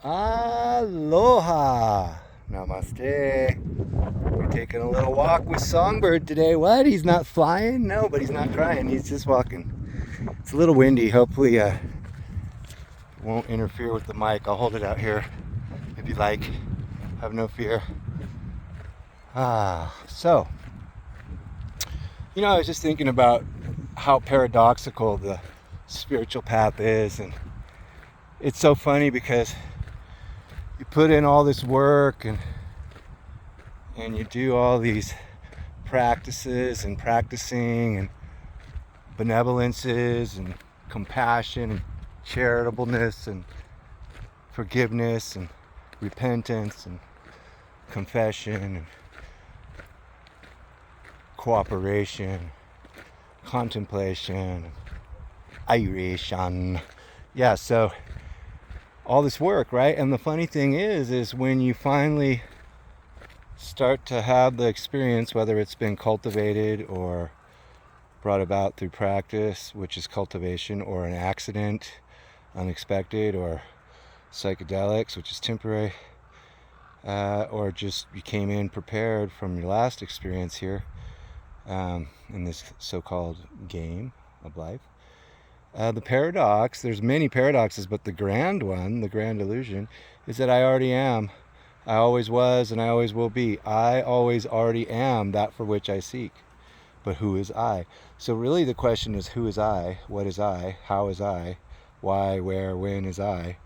Aloha. Namaste. We're taking a little walk with Songbird today. What? He's not flying? No, but he's not crying. He's just walking. It's a little windy. Hopefully it won't interfere with the mic. I'll hold it out here if you like. Have no fear. So, I was just thinking about how paradoxical the spiritual path is, and it's so funny because you put in all this work and you do all these practices and practicing and benevolences and compassion and charitableness and forgiveness and repentance and confession and cooperation, contemplation, aeration. Yeah, so all this work, right? And the funny thing is when you finally start to have the experience, whether it's been cultivated or brought about through practice, which is cultivation, or an accident, unexpected, or psychedelics, which is temporary, or just you came in prepared from your last experience here in this so-called game of life. The paradox, there's many paradoxes, but the grand one, the grand illusion, is that I already am. I always was and I always will be. I always already am that for which I seek. But who is I? So really the question is, who is I? What is I? How is I? Why, where, when is I?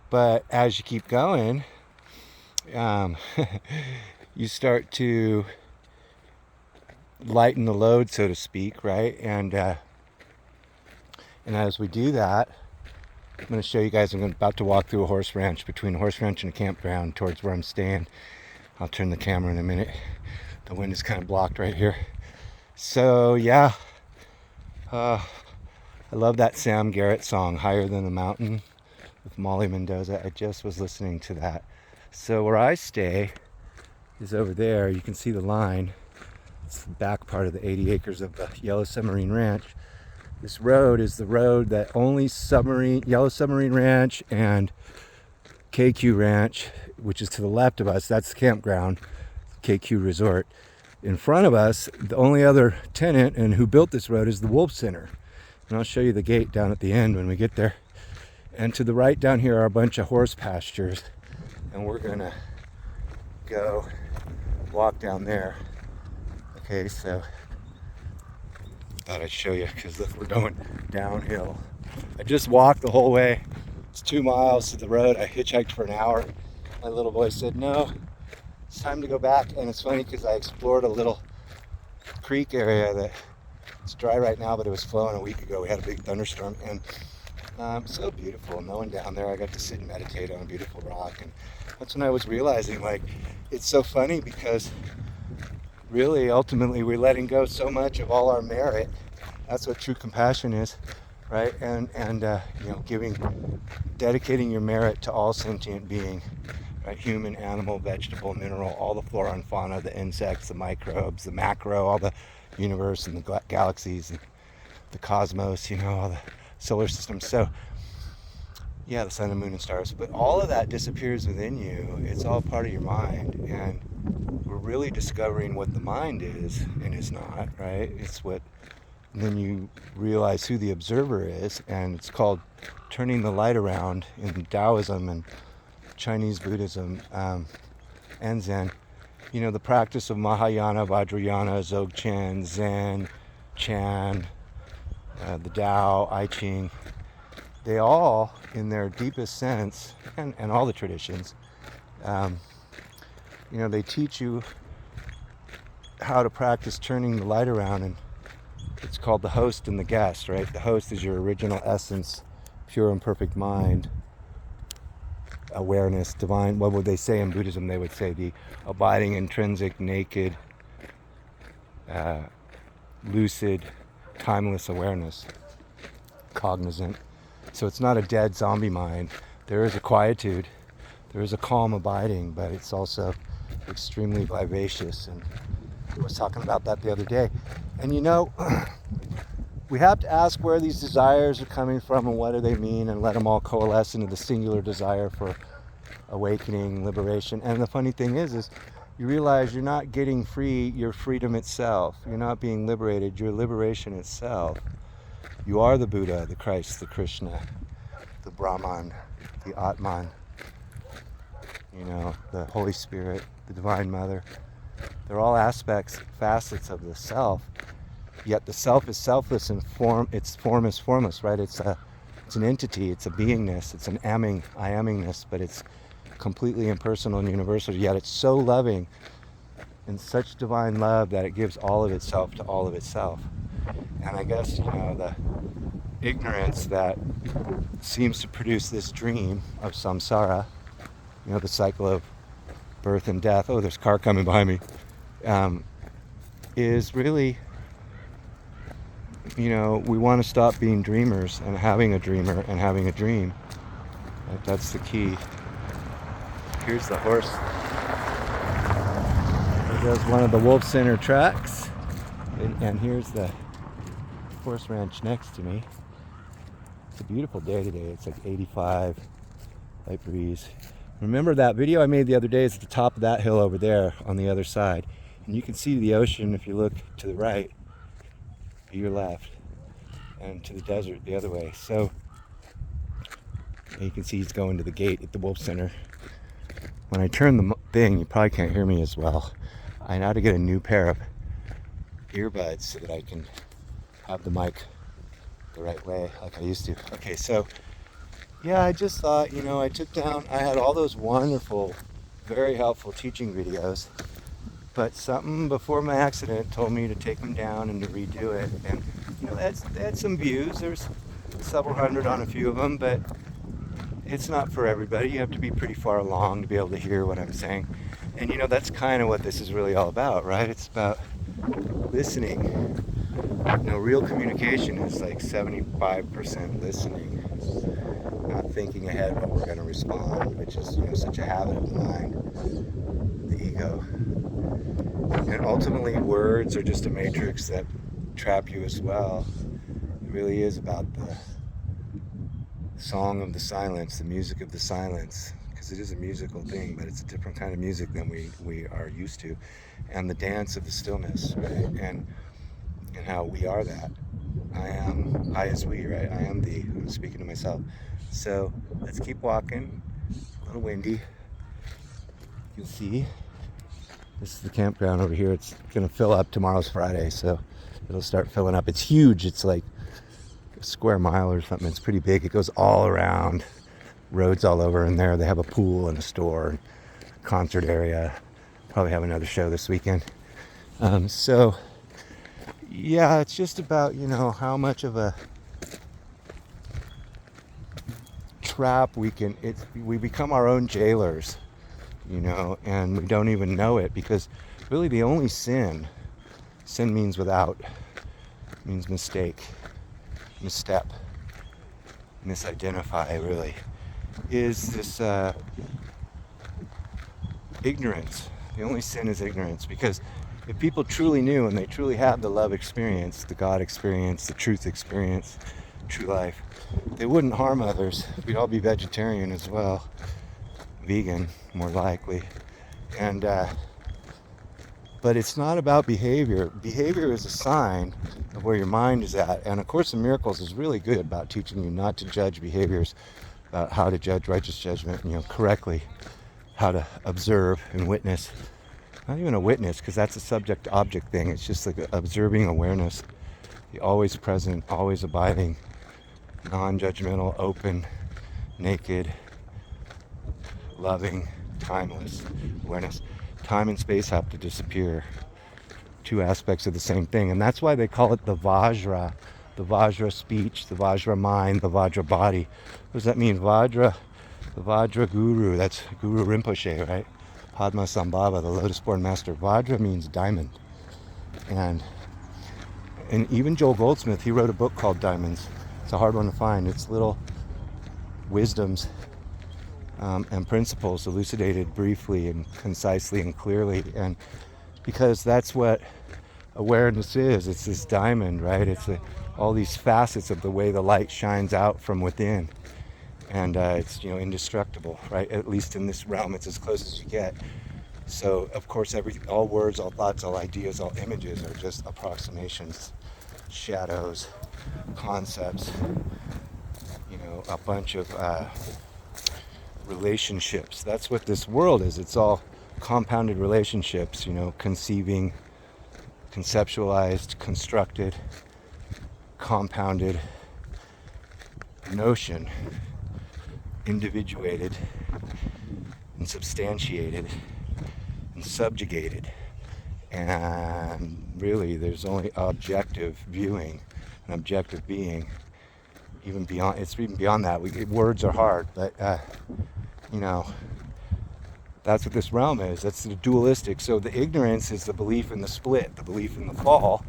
But as you keep going, you start to lighten the load, so to speak, right? And as we do that, I'm going to show you guys, I'm about to walk through a horse ranch, between a horse ranch and a campground towards where I'm staying. I'll turn the camera in a minute. The wind is kind of blocked right here. So yeah, I love that Sam Garrett song, Higher Than the Mountain, with Molly Mendoza. I just was listening to that. So where I stay is over there. You can see the line. It's the back part of the 80 acres of the Yellow Submarine Ranch. This road is the road that only Yellow Submarine Ranch and KQ Ranch, which is to the left of us, that's the campground, KQ Resort. In front of us, the only other tenant and who built this road is the Wolf Center. And I'll show you the gate down at the end when we get there. And to the right down here are a bunch of horse pastures. And we're gonna go walk down there. Okay, so thought I'd show you because look, we're going downhill. I just walked the whole way. It's 2 miles to the road. I hitchhiked for an hour. My little boy said, no, it's time to go back. And it's funny because I explored a little creek area that it's dry right now, but it was flowing a week ago. We had a big thunderstorm and so beautiful. No one down there. I got to sit and meditate on a beautiful rock. And that's when I was realizing, like, it's so funny because really, ultimately, we're letting go so much of all our merit. That's what true compassion is, right? And dedicating your merit to all sentient being, right? Human, animal, vegetable, mineral, all the flora and fauna, the insects, the microbes, the macro, all the universe and the galaxies and the cosmos, all the solar system. So, yeah, the sun and moon and stars. But all of that disappears within you. It's all part of your mind. And we're really discovering what the mind is and is not, right? It's what, and then you realize who the observer is, and it's called turning the light around in Taoism and Chinese Buddhism and Zen. The practice of Mahayana, Vajrayana, Dzogchen, Zen, Chan, the Tao, I Ching, they all, in their deepest sense, and all the traditions, they teach you how to practice turning the light around, and it's called the host and the guest, right? The host is your original essence, pure and perfect mind, awareness, divine. What would they say in Buddhism? They would say the abiding, intrinsic, naked, lucid, timeless awareness, cognizant. So it's not a dead zombie mind. There is a quietude, there is a calm abiding, but it's also extremely vivacious. And I was talking about that the other day. And we have to ask where these desires are coming from and what do they mean, and let them all coalesce into the singular desire for awakening, liberation. And the funny thing is you realize you're not getting free, you're freedom itself. You're not being liberated, you're liberation itself. You are the Buddha, the Christ, the Krishna, the Brahman, the Atman, the Holy Spirit, the Divine Mother. They're all aspects, facets of the self. Yet the self is selfless in form. Its form is formless, right? It's an entity. It's a beingness. It's an I amingness, but it's completely impersonal and universal. Yet it's so loving and such divine love that it gives all of itself to all of itself. And I guess the ignorance that seems to produce this dream of samsara, the cycle of birth and death. Oh, there's a car coming behind me. Is really, we want to stop being dreamers and having a dreamer and having a dream. That's the key. Here's the horse. There goes one of the Wolf Center tracks. And here's the horse ranch next to me. It's a beautiful day today. It's like 85, light breeze. Remember that video I made the other day is at the top of that hill over there on the other side. And you can see the ocean if you look to the right, to your left, and to the desert the other way. So you can see he's going to the gate at the Wolf Center. When I turn the thing, you probably can't hear me as well. I now have to get a new pair of earbuds so that I can have the mic the right way like I used to. Okay, so yeah, I just thought, I had all those wonderful, very helpful teaching videos, but something before my accident told me to take them down and to redo it. And, they had some views. There's several hundred on a few of them, but it's not for everybody. You have to be pretty far along to be able to hear what I'm saying. And, that's kind of what this is really all about, right? It's about listening. Real communication is like 75% listening. Not thinking ahead what we're going to respond, which is such a habit of the mind, the ego. And ultimately words are just a matrix that trap you as well. It really is about the song of the silence, the music of the silence, because it is a musical thing, but it's a different kind of music than we are used to. And the dance of the stillness, right? And how we are that. I is we, right? I am thee. I'm speaking to myself. So let's keep walking. A little windy. You'll see. This is the campground over here. It's going to fill up. Tomorrow's Friday, so it'll start filling up. It's huge. It's like a square mile or something. It's pretty big. It goes all around. Roads all over in there. They have a pool and a store and concert area. Probably have another show this weekend. So yeah, it's just about, how much of a trap we become our own jailers, and we don't even know it, because really the only sin means without, means mistake, misstep, misidentify, really, is this ignorance. The only sin is ignorance, because if people truly knew and they truly had the love experience, the God experience, the truth experience, true life, they wouldn't harm others. We'd all be vegetarian as well, vegan more likely. And but it's not about behavior. Behavior is a sign of where your mind is at. And A Course in Miracles is really good about teaching you not to judge behaviors, about how to judge righteous judgment, correctly, how to observe and witness. Not even a witness, because that's a subject-object thing. It's just like observing awareness. The always present, always abiding, non-judgmental, open, naked, loving, timeless awareness. Time and space have to disappear. Two aspects of the same thing. And that's why they call it the Vajra. The Vajra speech, the Vajra mind, the Vajra body. What does that mean? Vajra, the Vajra Guru. That's Guru Rinpoche, right? Padmasambhava, the lotus-born master. Vajra means diamond. And even Joel Goldsmith, he wrote a book called Diamonds. It's a hard one to find. It's little wisdoms and principles elucidated briefly and concisely and clearly. And because that's what awareness is. It's this diamond, right? It's all these facets of the way the light shines out from within. and it's, you know, indestructible, right? At least in this realm, it's as close as you get. So of course, all words, all thoughts, all ideas, all images are just approximations, shadows, concepts, you know, a bunch of relationships. That's what this world is. It's all compounded relationships, you know, conceiving, conceptualized, constructed, compounded notion, individuated and substantiated and subjugated. And really, there's only objective viewing and objective being. Even beyond, it's even beyond that. Words are hard, but you know, that's what this realm is. That's the dualistic. So the ignorance is the belief in the split, the belief in the fall.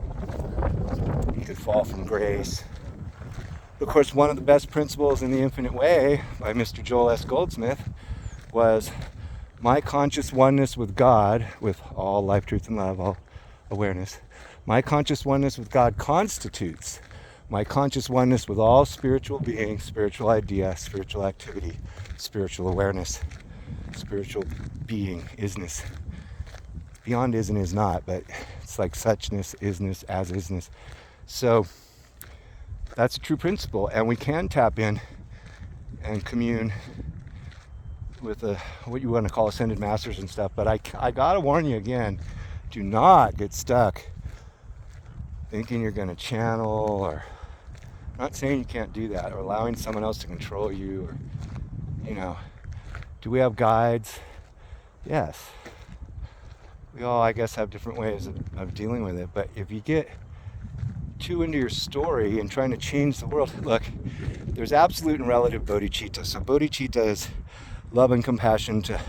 You could fall from grace. Of course, one of the best principles in The Infinite Way by Mr. Joel S. Goldsmith was my conscious oneness with God, with all life, truth, and love, all awareness. My conscious oneness with God constitutes my conscious oneness with all spiritual being, spiritual idea, spiritual activity, spiritual awareness, spiritual being, isness. Beyond is and is not, but it's like suchness, isness, as isness. So that's a true principle, and we can tap in and commune with what you want to call ascended masters and stuff. But I gotta warn you again, do not get stuck thinking you're going to channel, or I'm not saying you can't do that, or allowing someone else to control you, or, you know, do we have guides? Yes. We all, I guess, have different ways of dealing with it. But if you get too into your story and trying to change the world, look, there's absolute and relative bodhicitta. So bodhicitta is love and compassion to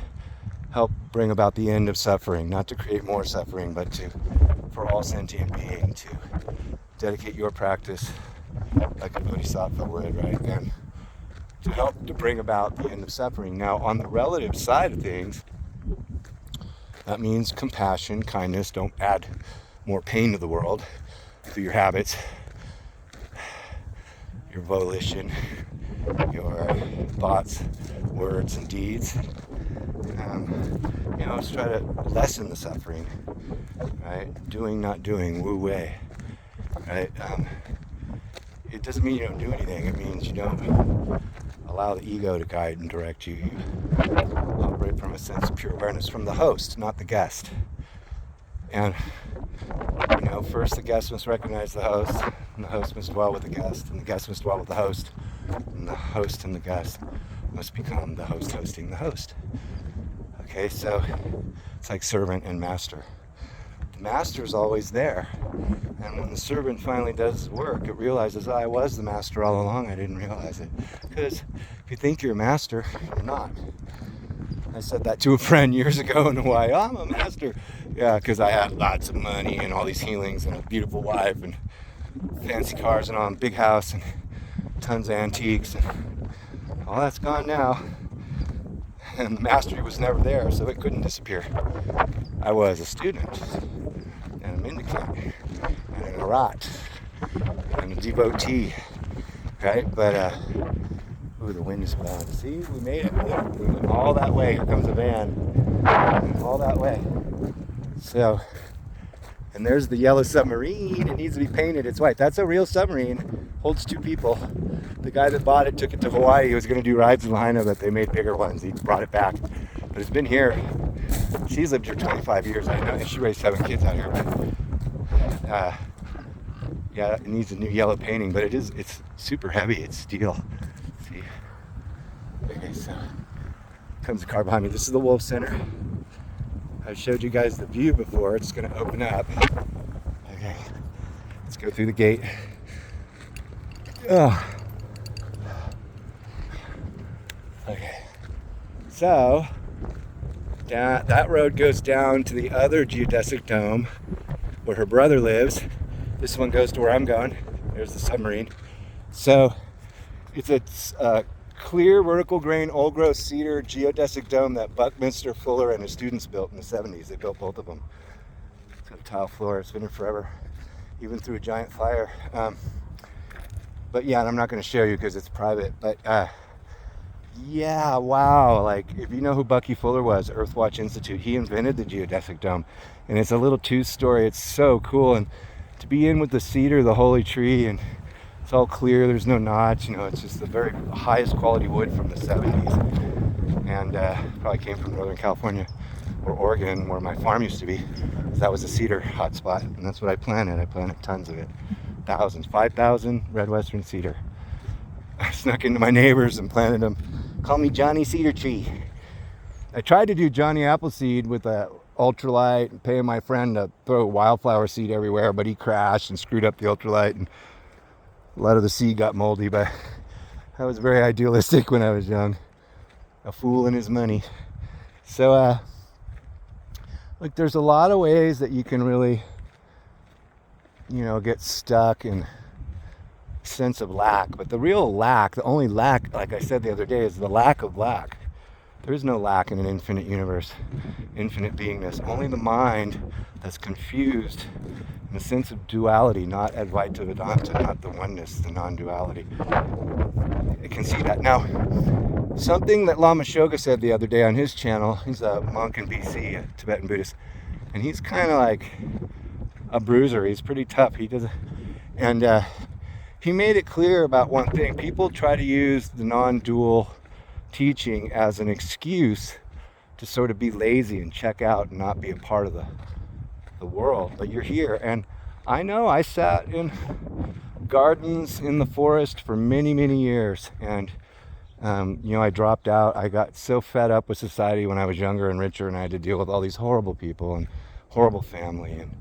help bring about the end of suffering, not to create more suffering, but for all sentient being, to dedicate your practice like a bodhisattva would, right? And to help to bring about the end of suffering. Now, on the relative side of things, that means compassion, kindness. Don't add more pain to the world through your habits, your volition, your thoughts, words, and deeds. You know, let's try to lessen the suffering, right? Doing, not doing, wu wei, right? It doesn't mean you don't do anything. It means you don't allow the ego to guide and direct you. You operate from a sense of pure awareness, from the host, not the guest. And, you know, first the guest must recognize the host, and the host must dwell with the guest, and the guest must dwell with the host, and the host and the guest must become the host hosting the host. Okay, so it's like servant and master. The master is always there, and when the servant finally does his work, it realizes, I was the master all along, I didn't realize it. Because if you think you're a master, you're not. I said that to a friend years ago in Hawaii. I'm a master. Yeah, because I had lots of money and all these healings and a beautiful wife and fancy cars and all, a big house and tons of antiques. And all that's gone now. And the mastery was never there, so it couldn't disappear. I was a student, and a mendicant, and an arat, and a devotee, right? But, ooh, the wind is blowing. See, we made it. We went all that way. Here comes a van. All that way. So, and there's the yellow submarine. It needs to be painted. It's white. That's a real submarine. Holds 2 people. The guy that bought it took it to Hawaii. He was going to do rides in Lahaina, but they made bigger ones. He brought it back. But it's been here. She's lived here 25 years. I know. She raised 7 kids out here. But, yeah, it needs a new yellow painting, but it's super heavy. It's steel. See? Okay, so comes the car behind me. This is the Wolf Center. I've showed you guys the view before. It's going to open up. Okay, let's go through the gate. Oh. Okay, so that road goes down to the other geodesic dome where her brother lives. This one goes to where I'm going. There's the submarine. So it's a clear vertical grain old growth cedar geodesic dome that Buckminster Fuller and his students built in the 70s. They built both of them. It's got a tile floor. It's been here forever, even through a giant fire. But yeah, and I'm not going to show you because it's private. But Yeah, wow. Like, if you know who Bucky Fuller was, Earthwatch Institute, he invented the geodesic dome. And it's a little two-story. It's so cool. And to be in with the cedar, the holy tree, and it's all clear. There's no notch. It's just the very highest quality wood from the 70s. And probably came from Northern California or Oregon, where my farm used to be. That was a cedar hotspot. And that's what I planted. I planted tons of it. Thousands, 5,000 red western cedar. I snuck into my neighbors and planted them. Call me Johnny Cedar Tree. I tried to do Johnny Appleseed with a ultralight and paying my friend to throw wildflower seed everywhere, but he crashed and screwed up the ultralight, and a lot of the seed got moldy. But I was very idealistic when I was young. A fool and his money. So, look, there's a lot of ways that you can really, get stuck in sense of lack. But the real lack, the only lack, like I said the other day, is the lack of lack. There is no lack in an infinite universe, infinite beingness. Only the mind that's confused in a sense of duality, not Advaita Vedanta, not the oneness, the non-duality. It can see that. Now, something that Lama Shoga said the other day on his channel, he's a monk in BC, a Tibetan Buddhist, and he's kind of like a bruiser. He's pretty tough. And he made it clear about one thing. People try to use the non-dual teaching as an excuse to sort of be lazy and check out and not be a part of the world. But you're here. And I know I sat in gardens in the forest for many, many years. And, I dropped out. I got so fed up with society when I was younger and richer, and I had to deal with all these horrible people and horrible family and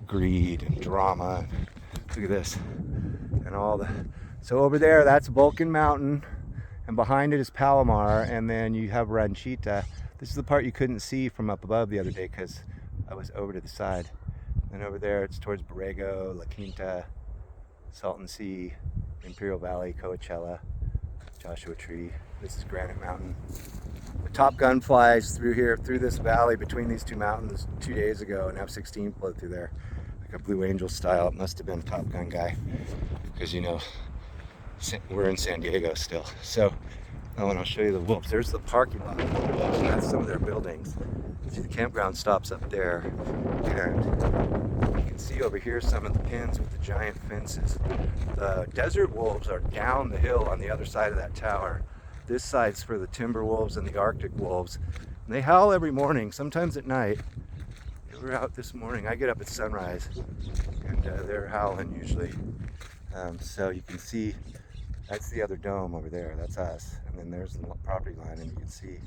greed and drama. Look at this. And so over there, that's Vulcan Mountain, and behind it is Palomar, and then you have Ranchita. This is the part you couldn't see from up above the other day because I was over to the side. And over there, it's towards Borrego, La Quinta, Salton Sea, Imperial Valley, Coachella, Joshua Tree. This is Granite Mountain. The Top Gun flies through here, through this valley between these two mountains 2 days ago, and F-16 flew through there, like a Blue Angel style. It must have been a Top Gun guy, because we're in San Diego still. So, and I'll show you the wolves. There's the parking lot of the wolves, and that's some of their buildings. See, the campground stops up there, and you can see over here some of the pins with the giant fences. The desert wolves are down the hill on the other side of that tower. This side's for the timber wolves and the Arctic wolves. And they howl every morning, sometimes at night. They were out this morning. I get up at sunrise, and they're howling usually. So you can see, that's the other dome over there. That's us. And then there's the property line, and you can see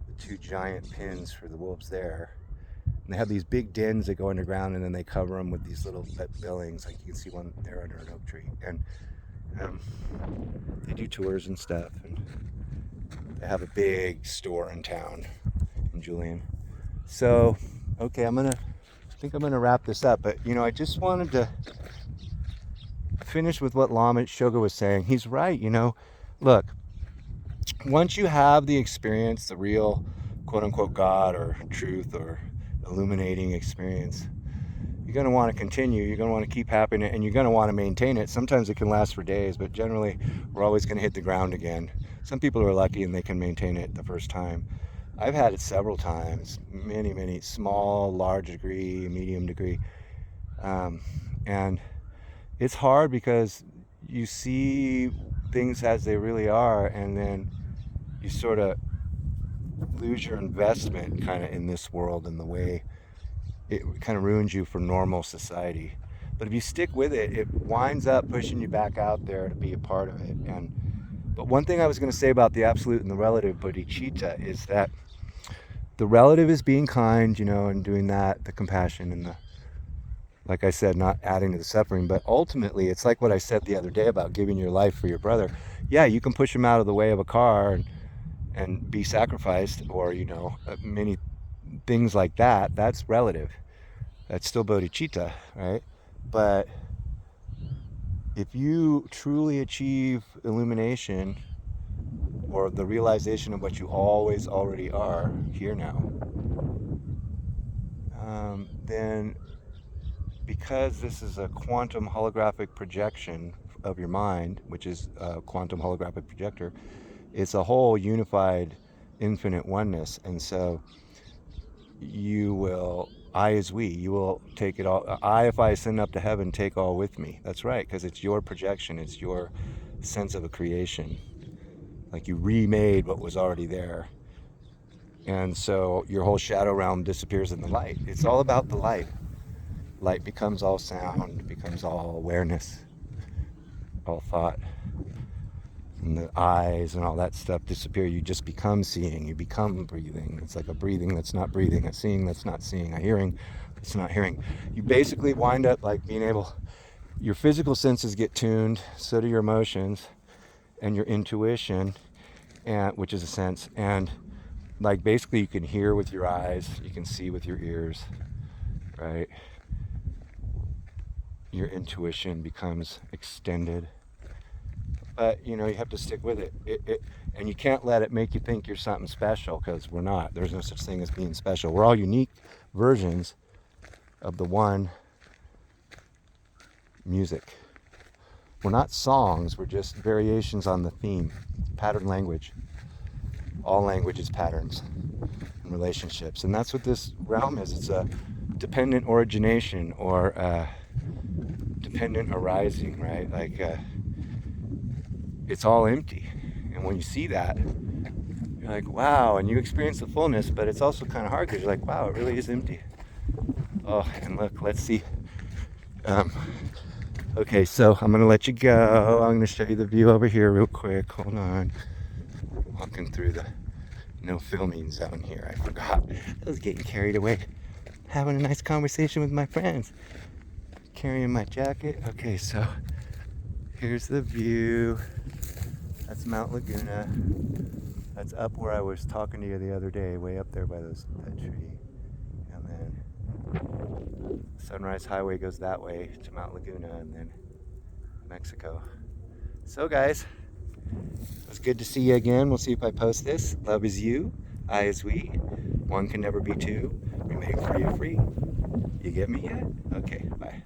the two giant pins for the wolves there. And they have these big dens that go underground, and then they cover them with these little buildings. Like you can see one there under an oak tree. And they do tours and stuff. And they have a big store in town in Julian. So, okay, I think I'm gonna wrap this up. But I just wanted to finish with what Lama Shoga was saying. He's right. Look, once you have the experience, the real quote unquote God or truth or illuminating experience, you're going to want to continue. You're going to want to keep having it, and you're going to want to maintain it. Sometimes it can last for days, but generally we're always going to hit the ground again. Some people are lucky and they can maintain it the first time. I've had it several times, many, small, large degree, medium degree. And it's hard because you see things as they really are, and then you sort of lose your investment kind of in this world, and the way it kind of ruins you for normal society. But if you stick with it, it winds up pushing you back out there to be a part of it. But one thing I was going to say about the absolute and the relative bodhicitta is that the relative is being kind, and doing that, the compassion and the, like I said, not adding to the suffering. But ultimately, it's like what I said the other day about giving your life for your brother. Yeah, you can push him out of the way of a car and be sacrificed, or, many things like that. That's relative. That's still bodhicitta, right? But if you truly achieve illumination, or the realization of what you always already are here now, then because this is a quantum holographic projection of your mind, which is a quantum holographic projector, It's a whole unified infinite oneness. And so you will, I as we, you will take it all. I, if I ascend up to heaven, take all with me. That's right, because it's your projection, it's your sense of a creation. Like you remade what was already there. And so your whole shadow realm disappears in the light. It's all about the light. Light becomes all sound, becomes all awareness, all thought. And the eyes and all that stuff disappear. You just become seeing, you become breathing. It's like a breathing that's not breathing, a seeing that's not seeing, a hearing that's not hearing. You basically wind up like being able, your physical senses get tuned, so do your emotions and your intuition, and which is a sense. And like basically you can hear with your eyes, you can see with your ears, right? Your intuition becomes extended. But you know, you have to stick with it. And you can't let it make you think you're something special, because we're not. There's no such thing as being special. We're all unique versions of the one music. We're not songs, we're just variations on the theme. Pattern language. All language is patterns and relationships. And that's what this realm is. It's a dependent origination, or dependent arising, right? Like it's all empty. And when you see that, you're like, wow, and you experience the fullness, but it's also kind of hard because you're like, wow, it really is empty. Oh, and look, let's see. Okay, so I'm gonna let you go. I'm gonna show you the view over here real quick. Hold on. Walking through the no filming zone here. I forgot. I was getting carried away, having a nice conversation with my friends. Carrying my jacket. Okay, so here's the view. That's Mount Laguna. That's up where I was talking to you the other day, way up there by that tree. And then Sunrise Highway goes that way to Mount Laguna, and then Mexico. So guys, it was good to see you again. We'll see if I post this. Love is you, I is we. One can never be two. We make free a free. You get me yet? Okay, bye.